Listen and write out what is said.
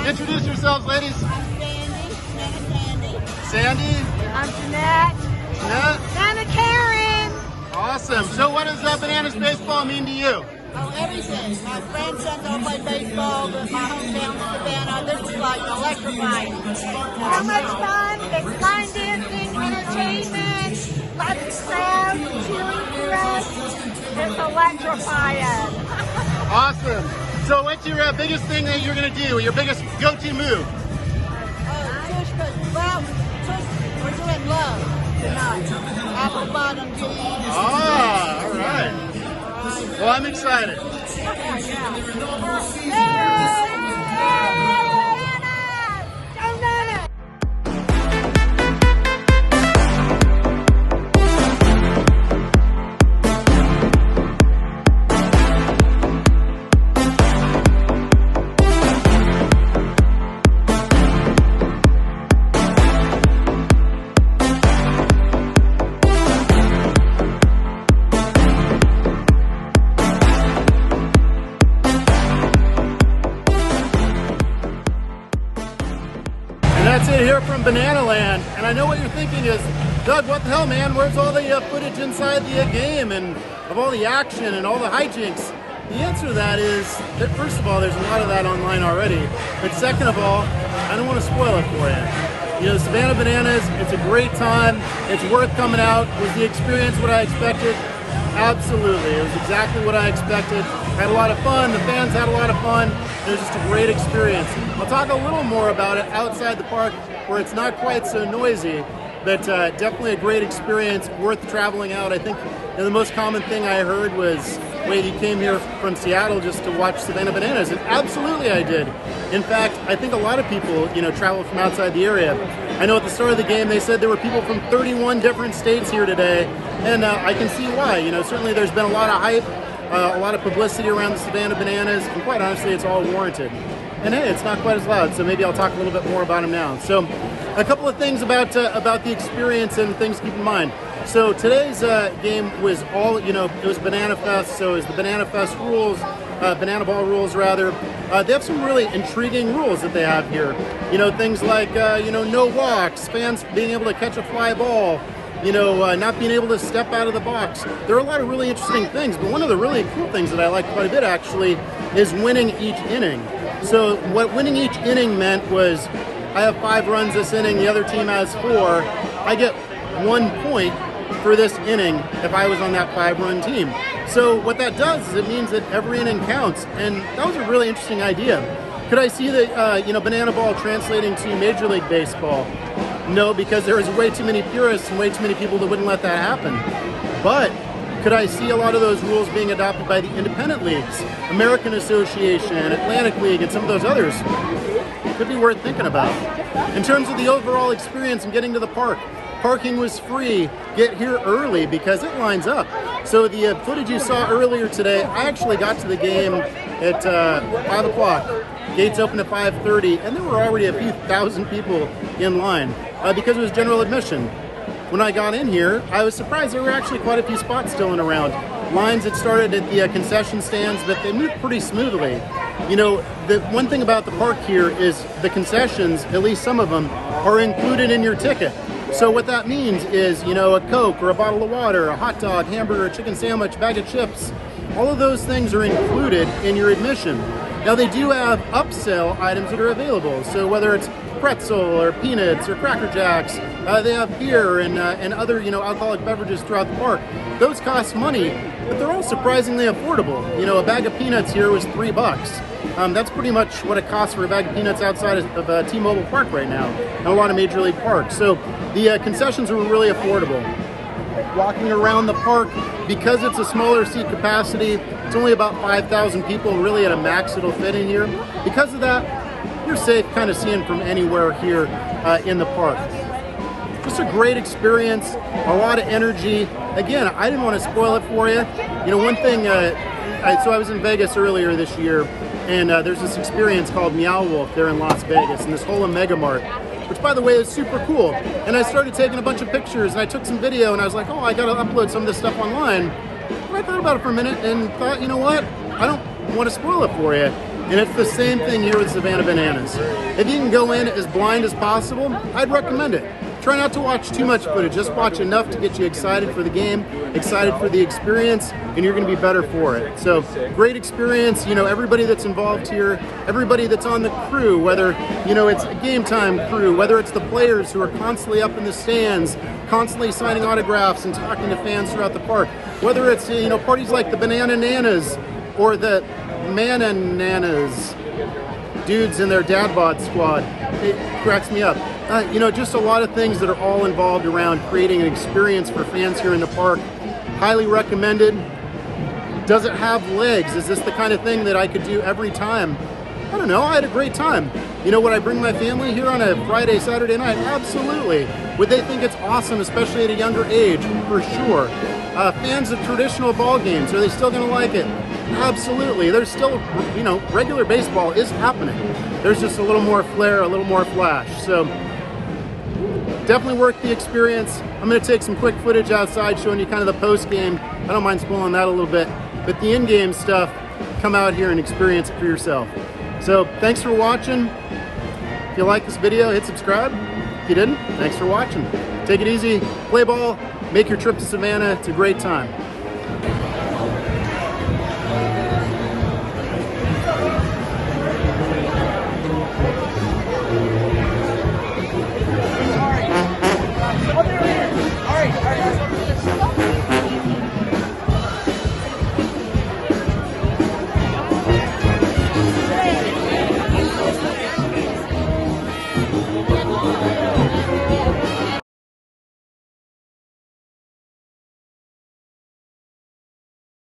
Introduce yourselves, ladies. I'm Sandy. Sandy. I'm Jeanette. Jeanette. Anna Karen. Awesome. So what does Bananas baseball mean to you? Oh, everything. My grandsons all play baseball, but my hometown, Savannah, this is like electrifying. How much fun? It's line dancing, entertainment, lots of crowds cheering for us. It's electrifying. Awesome. So what's your biggest thing that you're going to do? Your biggest go-to move? Tush, we're doing love tonight. Apple bottom tea. Ah, all right. Well, I'm excited. That's it here from Banana Land, and I know what you're thinking is, Doug, what the hell, man? Where's all the footage inside the game and of all the action and all the hijinks? The answer to that is that, first of all, there's a lot of that online already, but second of all, I don't want to spoil it for you. You know, Savannah Bananas, it's a great time. It's worth coming out. Was the experience what I expected? Absolutely. It was exactly what I expected. Had a lot of fun. The fans had a lot of fun. It was just a great experience. I'll talk a little more about it outside the park where it's not quite so noisy, but definitely a great experience, worth traveling out. I think the most common thing I heard was, wait, you came here from Seattle just to watch Savannah Bananas? And absolutely I did. In fact, I think a lot of people, travel from outside the area. I know at the start of the game they said there were people from 31 different states here today, and I can see why. Certainly there's been a lot of hype, a lot of publicity around the Savannah Bananas, and quite honestly, it's all warranted. And hey, it's not quite as loud, so maybe I'll talk a little bit more about them now. So, a couple of things about the experience and things to keep in mind. So today's game was all, it was Banana Fest, so it was the Banana Fest rules, Banana Ball rules rather. They have some really intriguing rules that they have here. Things like, no walks, fans being able to catch a fly ball, not being able to step out of the box. There are a lot of really interesting things, but one of the really cool things that I like quite a bit actually is winning each inning. So what winning each inning meant was, I have 5 runs this inning, the other team has 4. I get 1 point for this inning if I was on that 5-run team. So what that does is it means that every inning counts, and that was a really interesting idea. Could I see the Banana Ball translating to Major League Baseball? No, because there is way too many purists and way too many people that wouldn't let that happen. But could I see a lot of those rules being adopted by the independent leagues, American Association, Atlantic League, and some of those others? Could be worth thinking about. In terms of the overall experience and getting to the park, parking was free. Get here early because it lines up. So the footage you saw earlier today, I actually got to the game at 5 o'clock. Gates opened at 5:30, and there were already a few thousand people in line because it was general admission. When I got in here, I was surprised there were actually quite a few spots still in around. Lines had started at the concession stands, but they moved pretty smoothly. The one thing about the park here is the concessions, at least some of them, are included in your ticket. So what that means is, a Coke or a bottle of water, a hot dog, hamburger, chicken sandwich, bag of chips, all of those things are included in your admission. Now they do have upsell items that are available. So whether it's pretzel or peanuts or Cracker Jacks, they have beer and other alcoholic beverages throughout the park. Those cost money, but they're all surprisingly affordable. A bag of peanuts here was $3. That's pretty much what it costs for a bag of peanuts outside of T-Mobile Park right now, and a lot of major league parks. So the concessions were really affordable. Walking around the park, because it's a smaller seat capacity, it's only about 5,000 people really at a max it'll fit in here. Because of that, you're safe kind of seeing from anywhere here in the park. Just a great experience, a lot of energy. Again, I didn't want to spoil it for you. One thing, so I was in Vegas earlier this year, and there's this experience called Meow Wolf there in Las Vegas, and this whole Mega Mart, which by the way is super cool. And I started taking a bunch of pictures, and I took some video, and I was like, oh, I gotta upload some of this stuff online. But I thought about it for a minute and thought, you know what? I don't want to spoil it for you. And it's the same thing here with Savannah Bananas. If you can go in as blind as possible, I'd recommend it. Try not to watch too much footage, just watch enough to get you excited for the game, excited for the experience, and you're going to be better for it. So, great experience, you know, everybody that's involved here, everybody that's on the crew, whether, you know, it's a game time crew, whether it's the players who are constantly up in the stands, constantly signing autographs and talking to fans throughout the park, whether it's, you know, parties like the Banana Nanas or the Mana Nanas, dudes in their dad bod squad. It cracks me up. You know, just a lot of things that are all involved around creating an experience for fans here in the park. Highly recommended. Does it have legs? Is this the kind of thing that I could do every time? I don't know. I had a great time. You know, would I bring my family here on a Friday, Saturday night? Absolutely. Would they think it's awesome, especially at a younger age? For sure. Fans of traditional ball games, are they still going to like it? Absolutely. There's still, you know, regular baseball is happening. There's just a little more flair, a little more flash. So definitely worth the experience. I'm going to take some quick footage outside showing you kind of the post game. I don't mind spoiling that a little bit, but the in-game stuff, come out here and experience it for yourself. So thanks for watching. If you like this video, hit subscribe. If you didn't, thanks for watching. Take it easy, play ball, make your trip to Savannah. It's a great time.